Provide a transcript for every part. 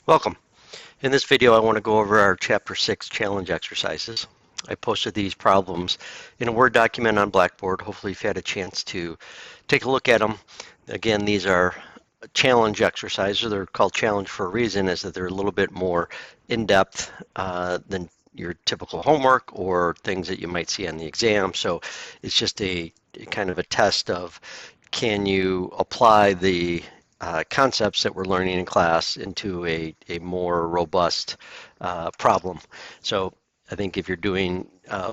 Welcome. In this video, I want to go over our Chapter 6 challenge exercises. I posted these problems in a Word document on Blackboard. Hopefully you've had a chance to take a look at them. Again, these are challenge exercises. They're called challenge for a reason, is that they're a little bit more in-depth than your typical homework or things that you might see on the exam. So it's just a kind of a test of, can you apply the concepts that we're learning in class into a more robust problem. So I think if you're doing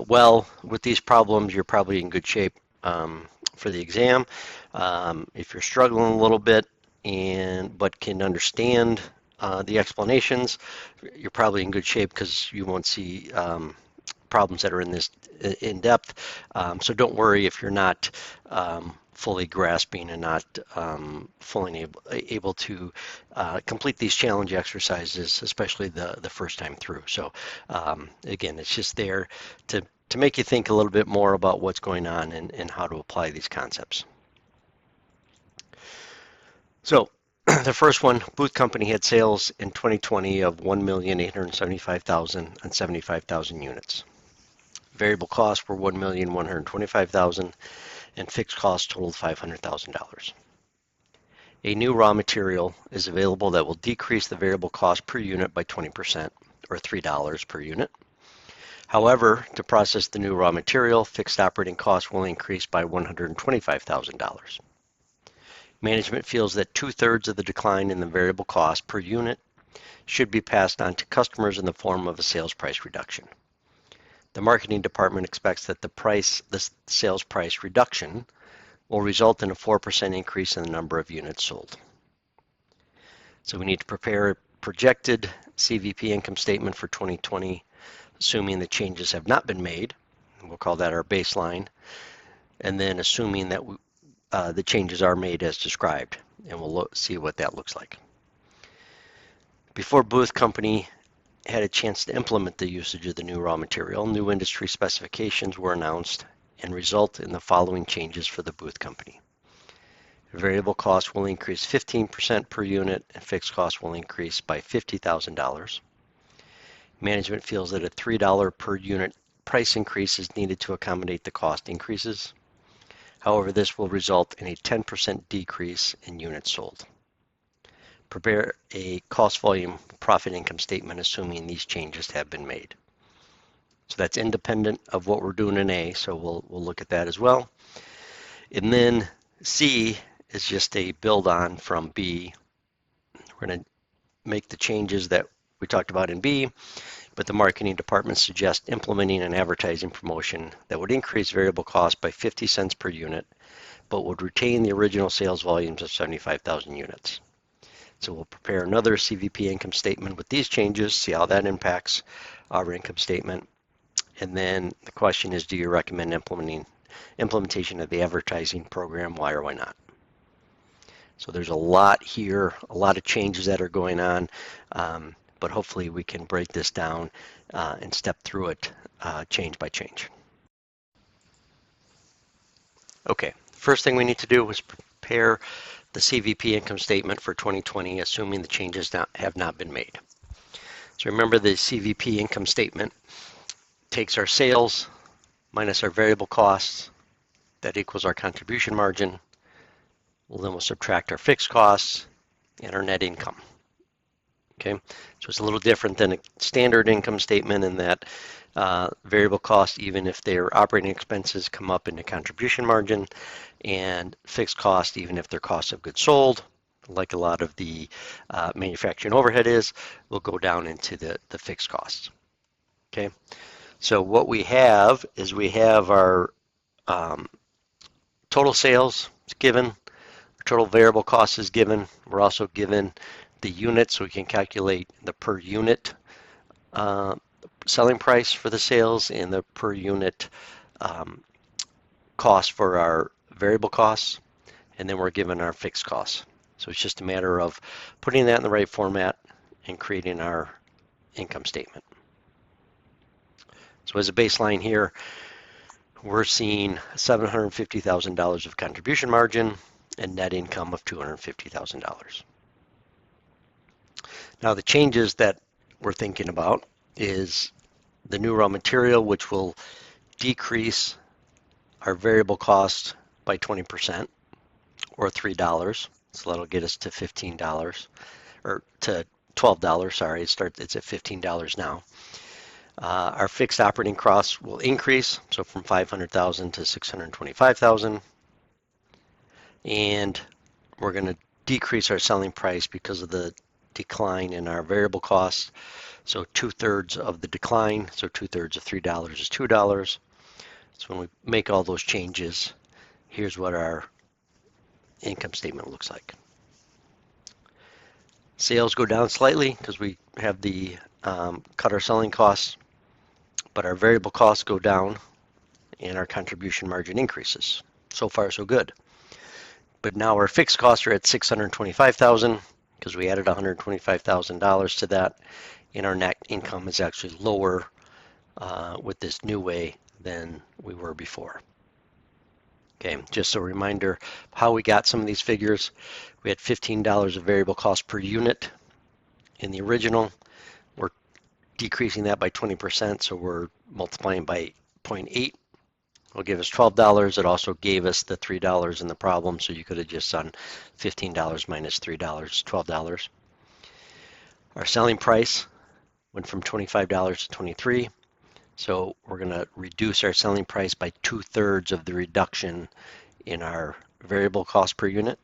well with these problems, you're probably in good shape for the exam. If you're struggling a little bit but can understand the explanations, you're probably in good shape because you won't see problems that are in this in depth. So don't worry if you're not fully grasping and not fully able to complete these challenge exercises, especially the first time through. So again, it's just there to make you think a little bit more about what's going on and how to apply these concepts. So the first one, Booth Company had sales in 2020 of 1,875,000 on 75,000 units. Variable costs were 1,125,000 and fixed costs totaled $500,000. A new raw material is available that will decrease the variable cost per unit by 20%, or $3 per unit. However, to process the new raw material, fixed operating costs will increase by $125,000. Management feels that 2/3 of the decline in the variable cost per unit should be passed on to customers in the form of a sales price reduction. The marketing department expects that the sales price reduction will result in a 4% increase in the number of units sold. So we need to prepare a projected CVP income statement for 2020, assuming the changes have not been made. We'll call that our baseline. And then assuming that the changes are made as described, and we'll see what that looks like. Before Booth Company had a chance to implement the usage of the new raw material, new industry specifications were announced and result in the following changes for the Booth Company. Variable costs will increase 15% per unit and fixed costs will increase by $50,000. Management feels that a $3 per unit price increase is needed to accommodate the cost increases. However, this will result in a 10% decrease in units sold. Prepare a cost volume profit income statement assuming these changes have been made. So that's independent of what we're doing in A, so we'll look at that as well. And then C is just a build on from B. We're going to make the changes that we talked about in B, but the marketing department suggests implementing an advertising promotion that would increase variable cost by 50 cents per unit, but would retain the original sales volumes of 75,000 units. So we'll prepare another CVP income statement with these changes, see how that impacts our income statement. And then the question is, do you recommend implementation of the advertising program? Why or why not? So there's a lot here, a lot of changes that are going on, but hopefully we can break this down and step through it change by change. Okay, first thing we need to do is prepare the CVP income statement for 2020, assuming the changes have not been made. So remember, the CVP income statement takes our sales minus our variable costs. That equals our contribution margin. Well, then we'll subtract our fixed costs and our net income. Okay, so it's a little different than a standard income statement in that variable costs, even if their operating expenses, come up into contribution margin, and fixed costs, even if their cost of goods sold, like a lot of the manufacturing overhead is, will go down into the fixed costs. Okay, so what we have is we have our total sales is given, our total variable cost is given. We're also given the units, so we can calculate the per unit selling price for the sales and the per unit cost for our variable costs, and then we're given our fixed costs. So it's just a matter of putting that in the right format and creating our income statement. So as a baseline here, we're seeing $750,000 of contribution margin and net income of $250,000. Now the changes that we're thinking about is the new raw material, which will decrease our variable cost by 20% or $3. So that'll get us to $15 or to $12. Sorry, it's at $15 now. Our fixed operating costs will increase, so from 500,000 to 625,000, and we're going to decrease our selling price because of the decline in our variable costs. So 2/3 of the decline, so 2/3 of $3 is $2. So when we make all those changes, here's what our income statement looks like. Sales go down slightly because we have the cut our selling costs, but our variable costs go down and our contribution margin increases. So far, so good. But now our fixed costs are at $625,000 because we added $125,000 to that, and our net income is actually lower with this new way than we were before. Okay, just a reminder how we got some of these figures. We had $15 of variable cost per unit in the original. We're decreasing that by 20%, so we're multiplying by 0.8. Will give us $12. It also gave us the $3 in the problem, so you could have just done $15 minus $3, $12. Our selling price went from $25 to $23. So we're going to reduce our selling price by 2/3 of the reduction in our variable cost per unit.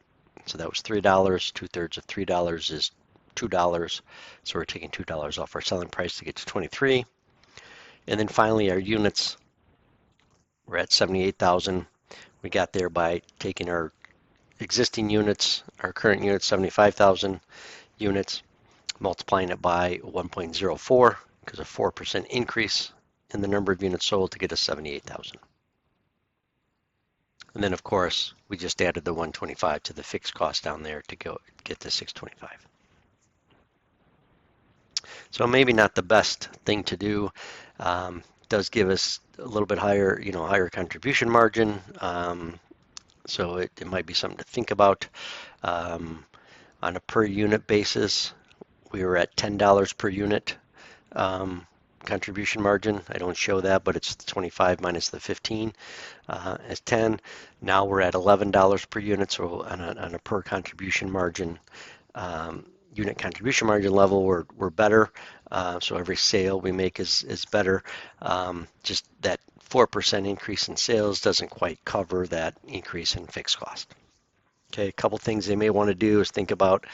So that was $3. 2/3 of $3 is $2. So we're taking $2 off our selling price to get to 23. And then finally, our units, we're at 78,000. We got there by taking our existing units, our current units, 75,000 units, multiplying it by 1.04 because a 4% increase in the number of units sold to get us 78,000. And then of course, we just added the 125 to the fixed cost down there to get to 625. So maybe not the best thing to do. Does give us a little bit higher, higher contribution margin. So it might be something to think about. On a per unit basis, we were at $10 per unit contribution margin. I don't show that, but it's 25 minus the 15 as 10. Now we're at $11 per unit, so on a per contribution margin, unit contribution margin level, we're better. So every sale we make is better. Just that 4% increase in sales doesn't quite cover that increase in fixed cost. Okay, a couple things they may want to do is think about,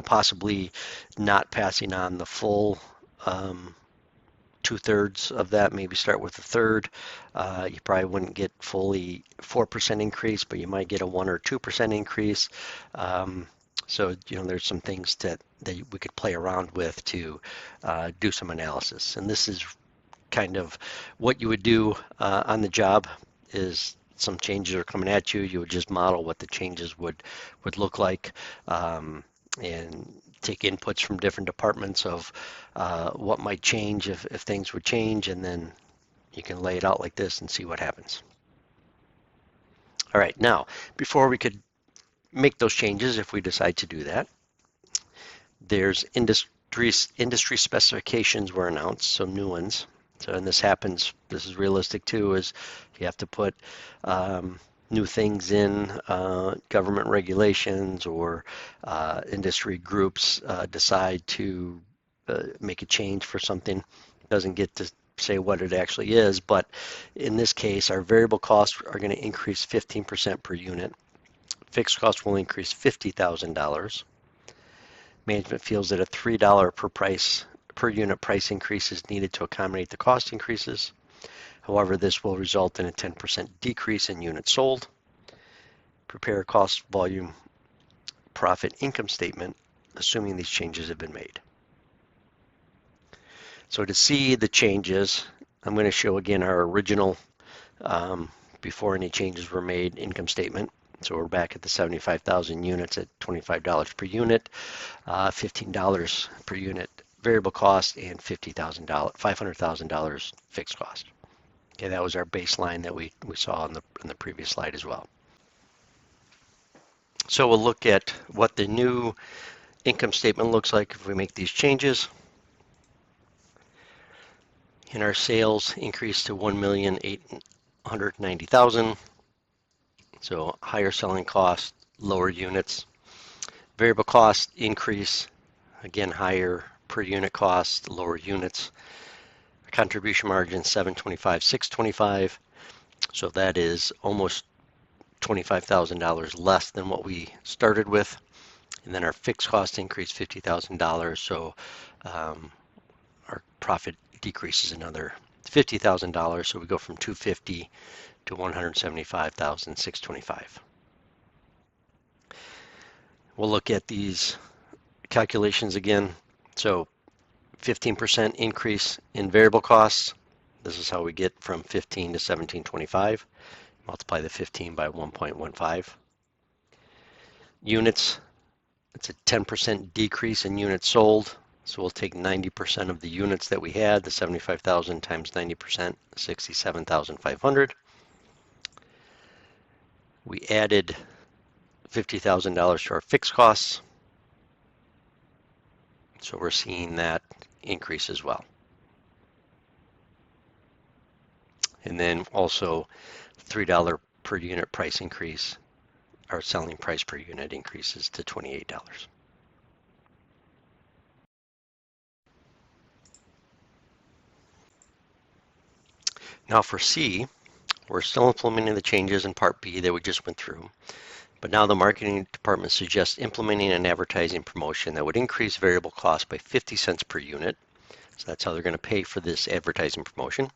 possibly not passing on the full 2/3 of that, maybe start with a third. You probably wouldn't get fully 4% increase, but you might get a 1 or 2% increase. So, there's some things that we could play around with to do some analysis. And this is kind of what you would do on the job. Is some changes are coming at you, you would just model what the changes would look like, and take inputs from different departments of what might change if things would change, and then you can lay it out like this and see what happens. All right, now, before we could make those changes, if we decide to do that, there's industry specifications were announced, some new ones. So, and this is realistic too, is you have to put new things in, government regulations or industry groups decide to make a change for something. It doesn't get to say what it actually is, but in this case, our variable costs are going to increase 15% per unit. Fixed costs will increase $50,000. Management feels that a $3 per unit price increase is needed to accommodate the cost increases. However, this will result in a 10% decrease in units sold. Prepare a cost, volume, profit, income statement, assuming these changes have been made. So to see the changes, I'm going to show again our original, before any changes were made, income statement. So we're back at the 75,000 units at $25 per unit, $15 per unit variable cost, and $500,000 fixed cost. Okay, that was our baseline that we saw on the previous slide as well. So we'll look at what the new income statement looks like if we make these changes. And our sales increased to 1,890,000. So higher selling cost, lower units. Variable cost increase, again higher per unit cost, lower units. Contribution margin 725, 625. So that is almost $25,000 less than what we started with. And then our fixed cost increased $50,000. So our profit decreases another $50,000. So we go from 250 to 175,625. We'll look at these calculations again. So 15% increase in variable costs. This is how we get from 15 to 1725. Multiply the 15 by 1.15. Units, it's a 10% decrease in units sold. So we'll take 90% of the units that we had, the 75,000 times 90%, 67,500. We added $50,000 to our fixed costs. So we're seeing that increase as well. And then also $3 per unit price increase. Our selling price per unit increases to $28. Now for C, we're still implementing the changes in Part B that we just went through, but now the marketing department suggests implementing an advertising promotion that would increase variable cost by 50 cents per unit. So that's how they're going to pay for this advertising promotion,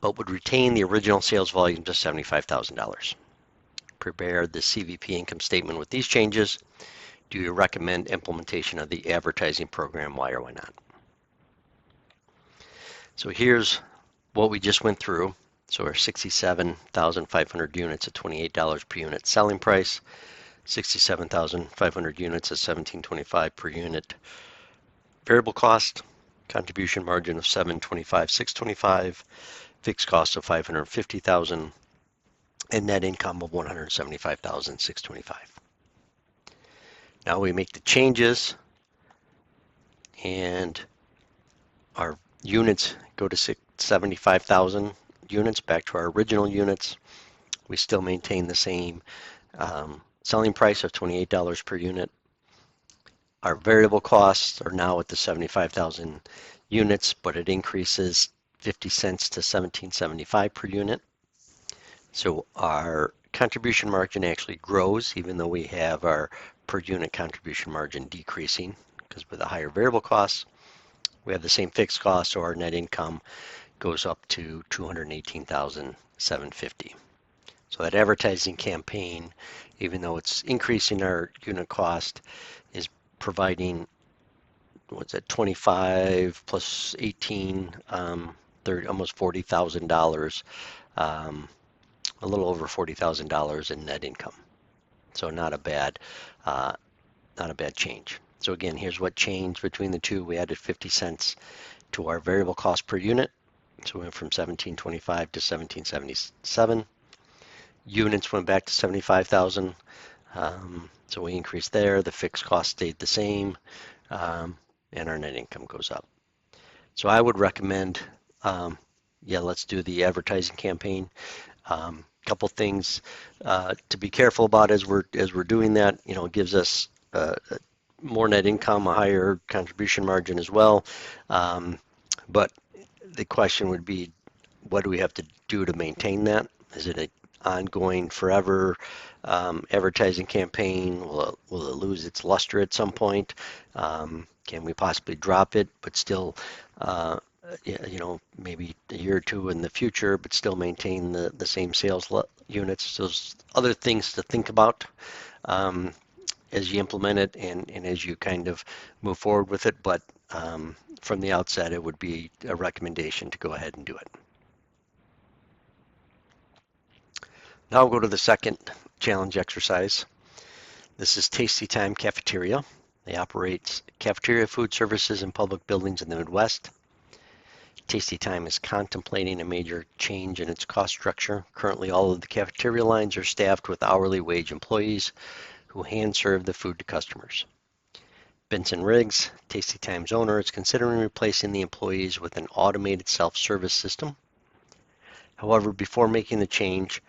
but would retain the original sales volumes of $75,000. Prepare the CVP income statement with these changes. Do you recommend implementation of the advertising program? Why or why not? So here's what we just went through. So our 67,500 units at $28 per unit selling price, 67,500 units at $17.25 per unit variable cost, contribution margin of $725, $625, fixed cost of $550,000, and net income of $175,000, $625. Now we make the changes, and our units go to 75,000 units back to our original units. We still maintain the same selling price of $28 per unit. Our variable costs are now at the 75,000 units, but it increases 50 cents to $17.75 per unit. So our contribution margin actually grows, even though we have our per unit contribution margin decreasing, because with the higher variable costs, we have the same fixed cost, so our net income goes up to $218,750. So that advertising campaign, even though it's increasing our unit cost, is providing, what's that, 25 plus 18, 30, almost $40,000, a little over $40,000 in net income. So not a bad change. So again, here's what changed between the two. We added 50 cents to our variable cost per unit. So we went from 1725 to 1777. Units went back to 75,000. So we increased there. The fixed cost stayed the same, and our net income goes up. So I would recommend, let's do the advertising campaign. Couple things to be careful about as we're doing that. It gives us more net income, a higher contribution margin as well. But the question would be, what do we have to do to maintain that? Is it an ongoing, forever advertising campaign? Will it lose its luster at some point? Can we possibly drop it, but still, maybe a year or two in the future, but still maintain the same sales units? So there's other things to think about as you implement it and as you kind of move forward with it. But from the outset, it would be a recommendation to go ahead and do it. Now we'll go to the second challenge exercise. This is Tasty Time Cafeteria. They operate cafeteria food services in public buildings in the Midwest. Tasty Time is contemplating a major change in its cost structure. Currently, all of the cafeteria lines are staffed with hourly wage employees who hand serve the food to customers. Benson Riggs, Tasty Times owner, is considering replacing the employees with an automated self-service system. However, before making the change,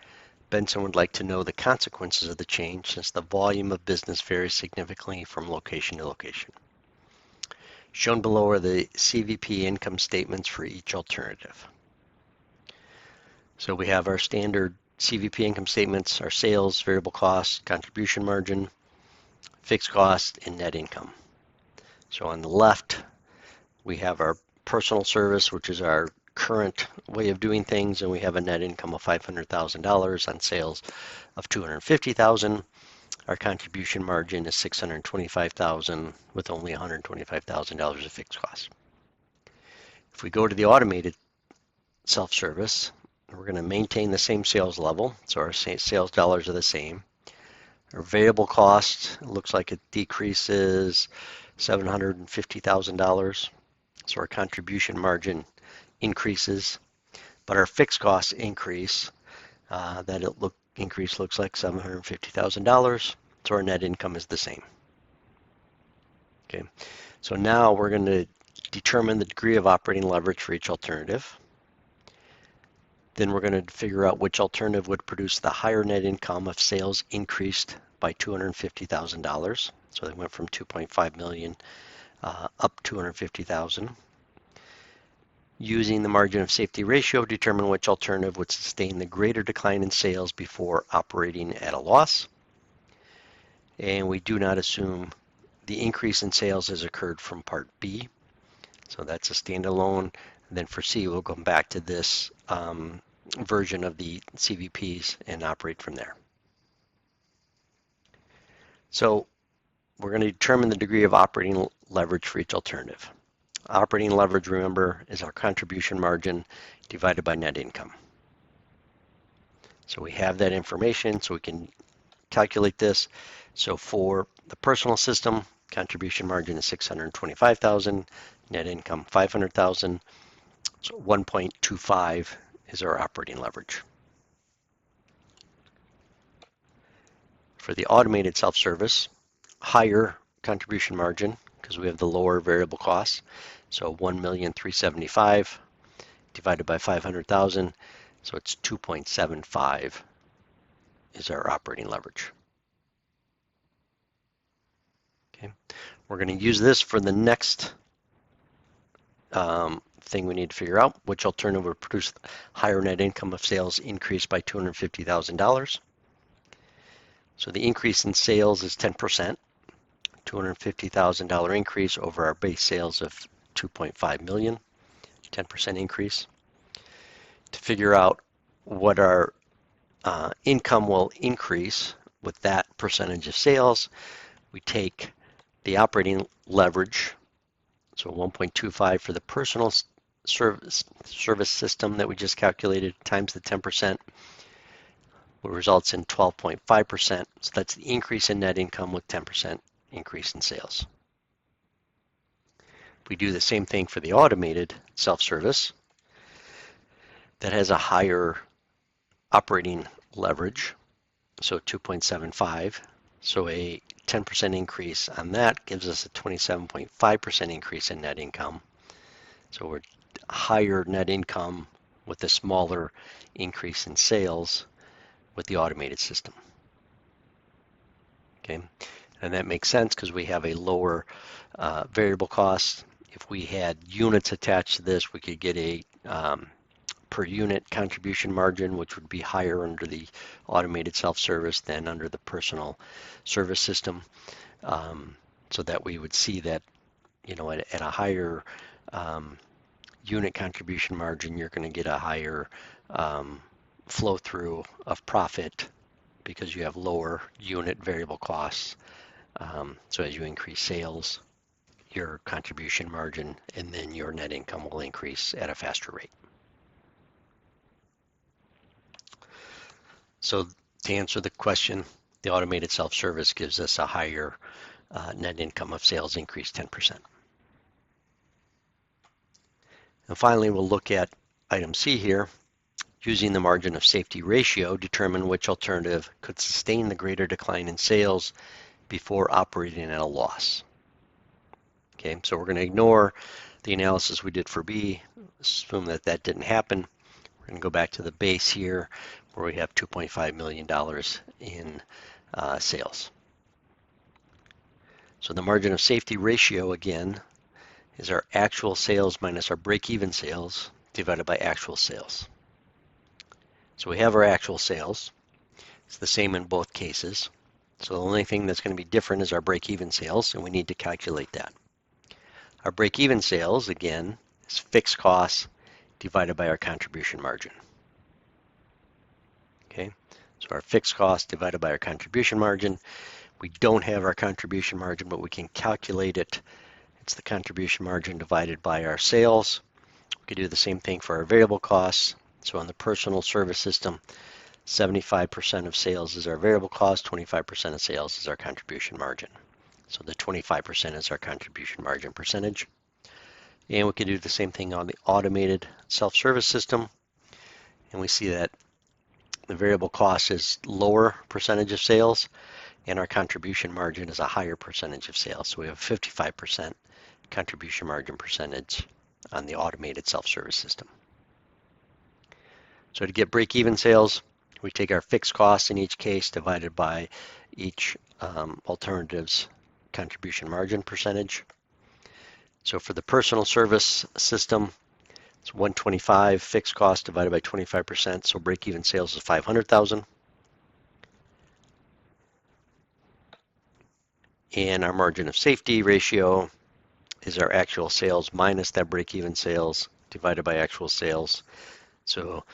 Benson would like to know the consequences of the change since the volume of business varies significantly from location to location. Shown below are the CVP income statements for each alternative. So we have our standard CVP income statements, our sales, variable costs, contribution margin, fixed cost, and net income. So on the left, we have our personal service, which is our current way of doing things, and we have a net income of $500,000 on sales of $250,000. Our contribution margin is $625,000 with only $125,000 of fixed costs. If we go to the automated self-service, we're going to maintain the same sales level, so our sales dollars are the same. Our variable cost looks like it decreases $750,000, so our contribution margin increases, but our fixed costs increase. Increase looks like $750,000, so our net income is the same. Okay, so now we're going to determine the degree of operating leverage for each alternative. Then we're going to figure out which alternative would produce the higher net income if sales increased by $250,000. So they went from 2.5 million up 250,000. Using the margin of safety ratio, determine which alternative would sustain the greater decline in sales before operating at a loss. And we do not assume the increase in sales has occurred from Part B. So that's a standalone. And then for C, we'll come back to this version of the CVPs and operate from there. So we're going to determine the degree of operating leverage for each alternative. Operating leverage, remember, is our contribution margin divided by net income. So we have that information, so we can calculate this. So for the personal system, contribution margin is $625,000, net income $500,000. So 1.25 is our operating leverage. For the automated self-service, higher contribution margin because we have the lower variable costs. So 1,375,000 divided by 500,000, so it's 2.75 is our operating leverage. Okay, we're going to use this for the next thing we need to figure out, which alternative would produce higher net income if sales increased by $250,000. So the increase in sales is 10%, $250,000 increase over our base sales of 2.5 million, 10% increase. To figure out what our income will increase with that percentage of sales, we take the operating leverage, so 1.25 for the personal service system that we just calculated times the 10%, which results in 12.5%. So that's the increase in net income with 10% increase in sales. We do the same thing for the automated self-service that has a higher operating leverage, so 2.75. So a 10% increase on that gives us a 27.5% increase in net income. So we're higher net income with a smaller increase in sales with the automated system. Okay, and that makes sense because we have a lower variable cost. If we had units attached to this, we could get a per unit contribution margin, which would be higher under the automated self-service than under the personal service system, so that we would see that, you know, at a higher unit contribution margin, you're going to get a higher flow through of profit because you have lower unit variable costs. So as you increase sales, your contribution margin and then your net income will increase at a faster rate. So to answer the question, the automated self-service gives us a higher net income of sales increase 10%. And finally, we'll look at item C here. Using the margin of safety ratio, determine which alternative could sustain the greater decline in sales before operating at a loss. Okay, so we're going to ignore the analysis we did for B, assume that that didn't happen. We're going to go back to the base here where we have $2.5 million in sales. So the margin of safety ratio, again, is our actual sales minus our break-even sales divided by actual sales. So we have our actual sales. It's the same in both cases. So the only thing that's going to be different is our break-even sales, and we need to calculate that. Our break-even sales, again, is fixed costs divided by our contribution margin. Okay, so our fixed cost divided by our contribution margin. We don't have our contribution margin, but we can calculate it. It's the contribution margin divided by our sales. We could do the same thing for our variable costs. So on the personal service system, 75% of sales is our variable cost, 25% of sales is our contribution margin. So the 25% is our contribution margin percentage. And we can do the same thing on the automated self-service system. And we see that the variable cost is lower percentage of sales, and our contribution margin is a higher percentage of sales. So we have 55% contribution margin percentage on the automated self-service system. So to get break-even sales, we take our fixed costs in each case divided by each alternative's contribution margin percentage. So for the personal service system, it's 125 fixed cost divided by 25%, so break-even sales is 500,000. And our margin of safety ratio is our actual sales minus that break-even sales divided by actual sales. So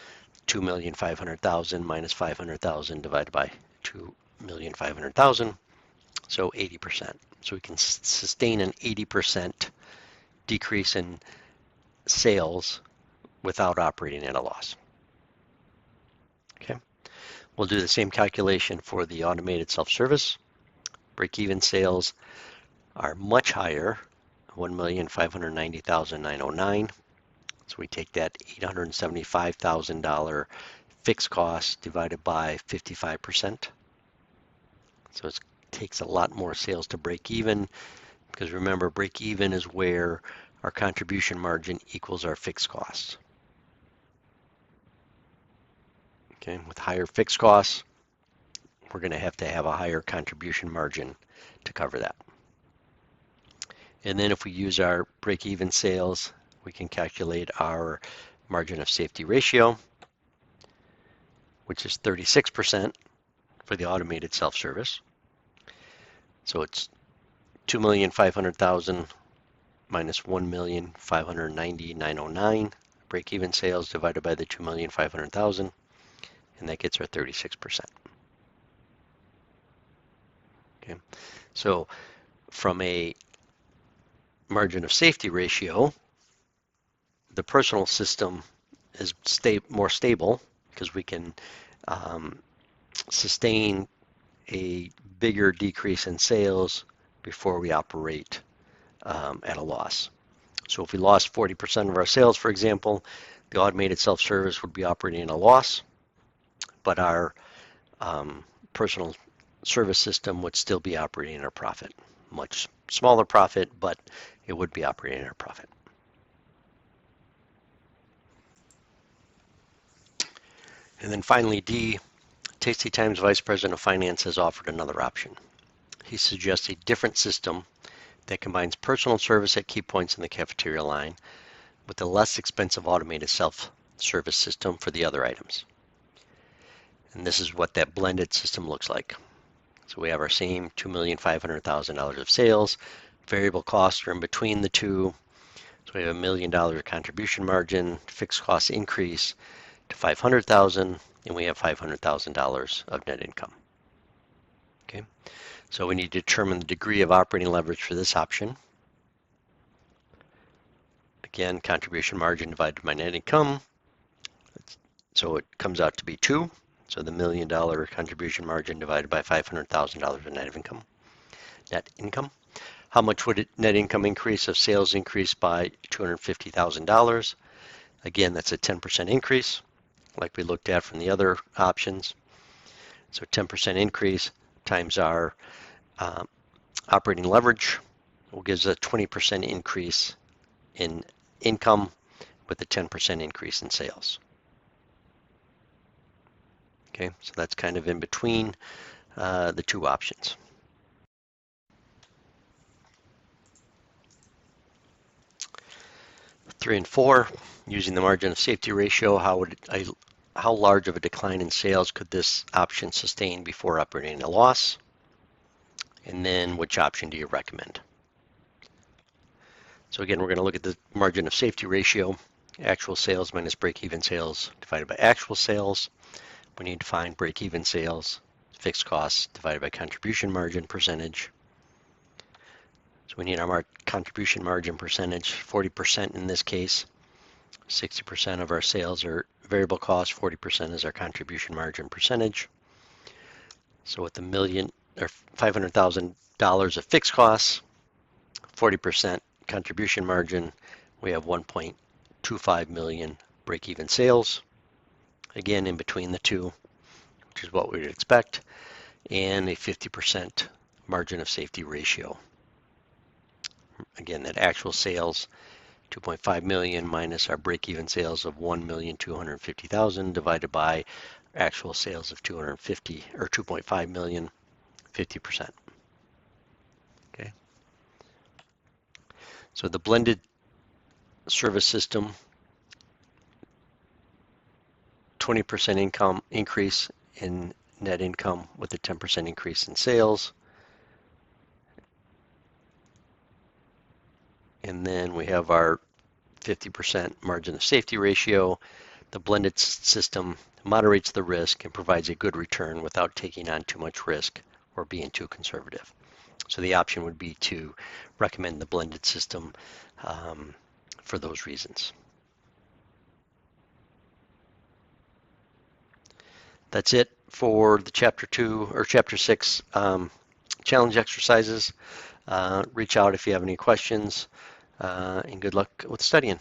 2,500,000 minus 500,000 divided by 2,500,000, so 80%. So we can sustain an 80% decrease in sales without operating at a loss. Okay, we'll do the same calculation for the automated self-service. Break-even sales are much higher, 1,590,909. So we take that $875,000 fixed cost divided by 55%. So it takes a lot more sales to break even, because remember, break even is where our contribution margin equals our fixed costs. Okay, with higher fixed costs, we're going to have a higher contribution margin to cover that. And then if we use our break-even sales, we can calculate our margin of safety ratio, which is 36% for the automated self-service. So it's 2,500,000 minus 1,590,909 break-even sales divided by the 2,500,000, and that gets our 36%. Okay, so from a margin of safety ratio, the personal system is more stable because we can sustain a bigger decrease in sales before we operate at a loss. So if we lost 40% of our sales, for example, the automated self-service would be operating at a loss, but our personal service system would still be operating at a profit. Much smaller profit, but it would be operating at a profit. And then finally, D, Tasty Times Vice President of Finance has offered another option. He suggests a different system that combines personal service at key points in the cafeteria line with a less expensive automated self-service system for the other items. And this is what that blended system looks like. So we have our same $2,500,000 of sales. Variable costs are in between the two. So we have $1 million contribution margin, fixed costs increase to $500,000, and we have $500,000 of net income. Okay, so we need to determine the degree of operating leverage for this option. Again, contribution margin divided by net income. So it comes out to be 2. So the $1 million contribution margin divided by $500,000 of net income. How much would net income increase if sales increase by $250,000? Again, that's a 10% increase, like we looked at from the other options. So 10% increase times our operating leverage, gives a 20% increase in income with a 10% increase in sales. Okay, so that's kind of in between the two options. Three and four, using the margin of safety ratio, how large of a decline in sales could this option sustain before operating a loss? And then which option do you recommend? So again, we're going to look at the margin of safety ratio, actual sales minus break-even sales divided by actual sales. We need to find break-even sales, fixed costs divided by contribution margin percentage. So we need our contribution margin percentage, 40% in this case. 60% of our sales are variable costs, 40% is our contribution margin percentage. So with $500,000 of fixed costs, 40% contribution margin, we have 1.25 million break-even sales. Again, in between the two, which is what we would expect, and a 50% margin of safety ratio. Again, that actual sales, 2.5 million minus our break-even sales of 1,250,000 divided by actual sales of 250 or 2.5 million, 50%. Okay. So the blended service system, 20% income increase in net income with a 10% increase in sales. And then we have our 50% margin of safety ratio. The blended system moderates the risk and provides a good return without taking on too much risk or being too conservative. So the option would be to recommend the blended system for those reasons. That's it for the Chapter 2 or Chapter 6 challenge exercises. Reach out if you have any questions, and good luck with studying.